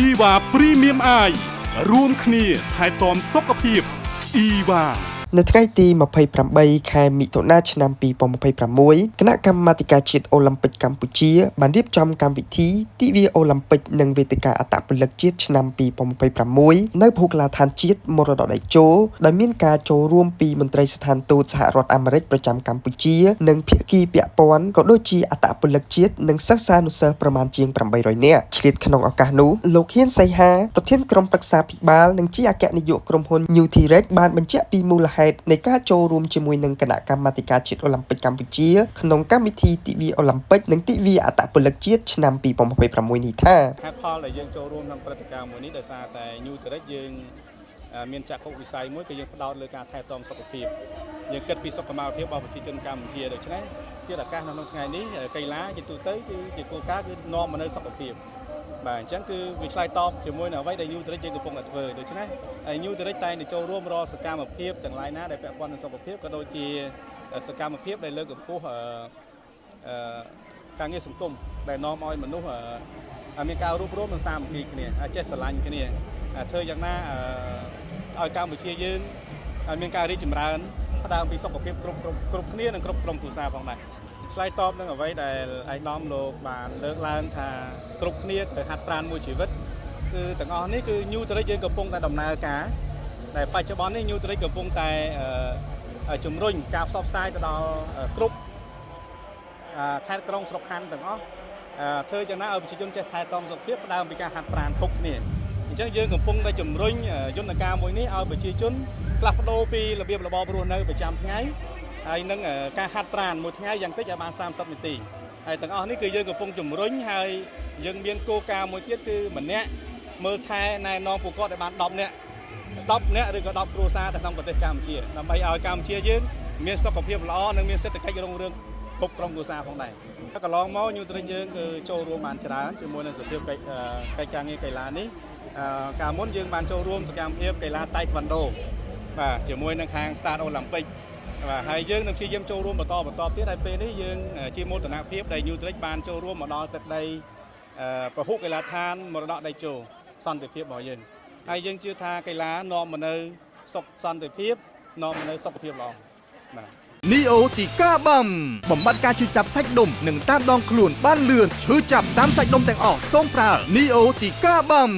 EVA Premium Eye រួមគ្នាថែទាំសុខភាព EVA នៅថ្ងៃទី28 ខែមិថុនាឆ្នាំ2026គណៈកម្មាធិការជាតិអូឡ িম্প ិកកម្ពុជាបានរៀបចំកម្មវិធីទិវាអូឡ িম্প ិកនិងវេទិកាអត្តពលិកជាតិឆ្នាំ2026នៅភូកីឡាដ្ឋានជាតិមរតកតេជោដោយមានការចូលរួមពីមន្ត្រីស្ថានទូតសហរដ្ឋអាមេរិកប្រចាំកម្ពុជានិងភាគីពាក់ព័ន្ធក៏ដូចជាអត្តពលិកជាតិនិងសិស្សានុសិស្សប្រមាណជាង800នាក់ឆ្លៀតក្នុងឱកាសនោះលោកហ៊ានសីហាប្រធានក្រុមប្រឹក្សាភិបាលនិងជាអគ្គនាយកក្រុមហ៊ុន Newtirex បានបញ្ជាក់ពីមូលហេតុនៃការចូលរួមជាមួយនឹងគណៈកម្មាធិការជាតិអូឡ িম্প ិកកម្ពុជាក្នុងកម្មវិធីទិវាអូឡ িম্প ិកនិងទិវាអត្តពលិកជាតិឆ្នាំ2026នេះថាហេតុផលដែលយើងចូលរួមក្នុងព្រឹត្តិការណ៍មួយនេះដោយសារតែ Newtirex យើងមានចក្ខុវិស័យមួយគឺយើងផ្ដោតលើការថែទាំសុខភាពយើងគិតពីសុខុមាលភាពរបស់ប្រជាជនកម្ពុជាដូច្នេះជាឱកាសក្នុងថ្ងៃនេះកីឡាជាទូទៅគឺជាគោលការណ៍គឺនាំមកនៅសុខភាពបាទអញ្ចឹងគឺវាឆ្លើយតបជាមួយនឹងអ្វីដែល Newtirex យើងកំពុងតែធ្វើដូច្នេះហើយ Newtirex តែទៅចូលរួមរាល់សកម្មភាពទាំងឡាយណាដែលពាក់ព័ន្ធនឹងសុខភាពក៏ដូចជាសកម្មភាពដែលលើកកម្ពស់ការងារសង្គមដែលនាំឲ្យមនុស្សមានការរួបរวมនិងសាមគ្គីគ្នាចេះស្រឡាញ់គ្នាធ្វើយ៉ាងណាឲ្យកម្ពុជាយើងមានការរីកចម្រើនផ្ដើមពីសុខភាពគ្រប់គ្នានិងគ្រប់ក្រុមគ្រួសារផងដែរឆ្លើយតបនឹងអ្វីដែលឯកឧត្តមលោកបានលើកឡើងថាគ្រប់គ្នាត្រូវហាត់ប្រាណមួយជីវិតគឺទាំងអស់នេះគឺ Newtirex យើងកំពុងតែដំណើរការតែបច្ចុប្បន្ននេះ Newtirex កំពុងតែជំរុញការផ្សព្វផ្សាយទៅដល់គ្រប់ខេត្តក្រុងស្រុកខណ្ឌទាំងអស់ធ្វើយ៉ាងណាឲ្យប្រជាជនចេះថែទាំសុខភាពផ្ដើមពីការហាត់ប្រាណគ្រប់គ្នាអញ្ចឹងយើងកំពុងតែជំរុញយន្តការមួយនេះឲ្យប្រជាជនផ្លាស់ប្ដូរពីរបៀបរបបរស់នៅប្រចាំថ្ងៃហើយនឹងការហាត់ប្រាណមួយថ្ងៃយ៉ាងតិចឲ្យបាន30នាទីហើយទាំងអស់នេះគឺយើងកំពុងជំរុញហើយយើងមានគោលការណ៍មួយទៀតគឺម្នាក់មើលថែណែនាំពួកគាត់ឲ្យបាន10នាក់ឬក៏10គ្រួសារនៅក្នុងប្រទេសកម្ពុជាដើម្បីឲ្យកម្ពុជាយើងមានសុខភាពល្អនិងមានសេដ្ឋកិច្ចរុងរឿងគ្រប់ក្រុមគ្រួសារផងដែរកន្លងមក Newtirex យើងគឺចូលរួមបានច្រើនជាមួយនឹងសភាពកិច្ចការងារកីឡានេះកាលមុនយើងបានចូលរួមសកម្មភាពកីឡាតៃក្វាន់ដូបាទជាមួយនឹងខាង Start Olympic បាទហើយយើងនឹងព្យាយាមចូលរួមបន្តទៀតហើយពេលនេះយើងជាមោទនភាពដែល Newtirex បានចូលរួមមកដល់ទឹកដីពហុកីឡដ្ឋានមរតកតេជោសន្តិភាពរបស់យើងហើយយើងជឿថាកីឡានាំមកនៅសុខសន្តិភាពនាំមកនៅសុខភាពល្អបាទNeo ទីកាបាំបំបត្តិការឈឺចាប់សាច់ដុំនិងតាមដងខ្លួនបានលឿនឈឺចាប់តាមសាច់ដុំទាំងអស់សូមប្រើ Neo ទីកាបាំ